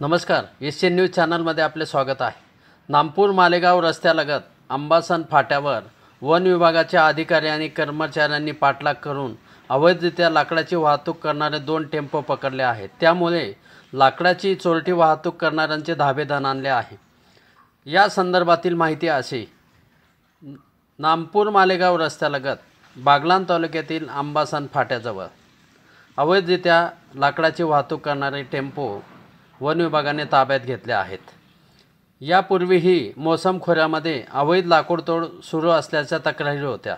नमस्कार, Asian news चॅनलमध्ये आपले स्वागत आहे। नामपूर मालेगाव रस्त्यालगत अंबासन फाट्यावर वन विभागाच्या अधिकारी आणि कर्मचाऱ्यांनी पाठलाग करून अवैधरित्या लाकडाची वाहतूक करणारे 2 टेम्पो पकडले आहेत। त्यामुळे लाकडाची चोरटी वाहतूक करणाऱ्यांचे धाबे दणाणले आहे। या संदर्भातील माहिती अशी, नामपूर मालेगाव रस्त्यालगत बागलाण तालुक्यातील अंबासन फाट्याजवळ अवैधरित्या लाकडाची वाहतूक करणारे टेम्पो वन विभागाने ताब्यात घेतले आहेत। यापूर्वीही मोसम खोऱ्यामध्ये अवैध लाकूडतोड सुरू असल्याच्या तक्रारी होत्या।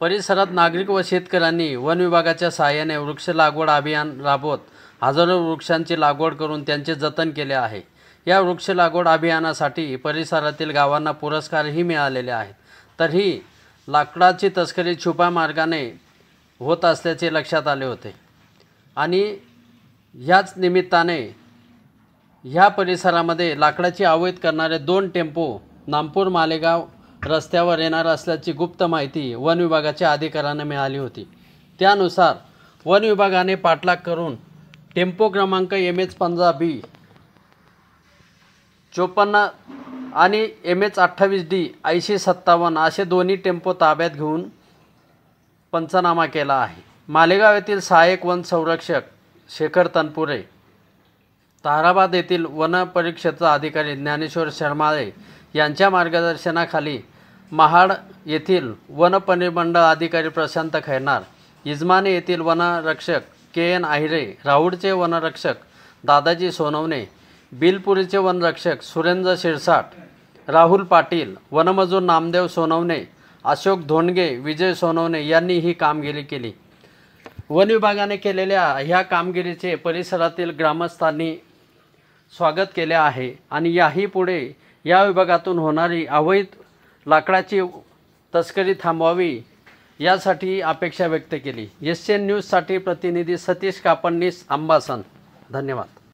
परिसरात नागरिक व शेतकऱ्यांनी वन विभागाच्या सहाय्याने वृक्ष लागवड अभियान राबवत हजारो वृक्षांची लागवड करून त्यांचे जतन केले आहे। या वृक्ष लागवड अभियानासाठी परिसरातील गावांना पुरस्कारही मिळालेले आहेत। तरीही लाकडाची तस्करी छुपा मार्गाने होत असल्याचे लक्षात आले होते आणि ह्याच निमित्ताने ह्या परिसरामध्ये लाकडाची अवैध करणारे 2 टेम्पो नामपूर मालेगाव रस्त्यावर येणार असल्याची गुप्त माहिती वन विभागाच्या अधिकाऱ्यांना मिळाली होती। त्यानुसार वन विभागाने पाठलाग करून टेम्पो क्रमांक MH15B 54 आणि MH28D 8057 असे दोन्ही टेम्पो ताब्यात घेऊन पंचनामा केला आहे। मालेगाव येथील सहाय्यक वन संरक्षक शेखर तनपुरे, ताराबाद येथील वन परिक्षेत्र अधिकारी ज्ञानेश्वर शर्माळे यांच्या मार्गदर्शनाखाली महाड येथील वन परिमंडळ अधिकारी प्रशांत खैरनार, इजमाने येथील वनरक्षक KN आहिरे, राऊडचे वनरक्षक दादाजी सोनवणे, बिलपुरीचे वनरक्षक सुरेंद्र शिरसाट, राहुल पाटील, वनमजूर नामदेव सोनवणे, अशोक धोंडगे, विजय सोनवणे यांनी ही कामगिरी केली। वन विभागाने केलेल्या ह्या कामगिरीचे परिसरातील ग्रामस्थांनी स्वागत केले आहे आणि याही पुढे या विभागातून होणारी अवैध लाकडाची तस्करी थांबवावी यासाठी अपेक्षा व्यक्त केली। एशियन न्यूजसाठी प्रतिनिधी सतीश कापडनीस, अंबासन। धन्यवाद।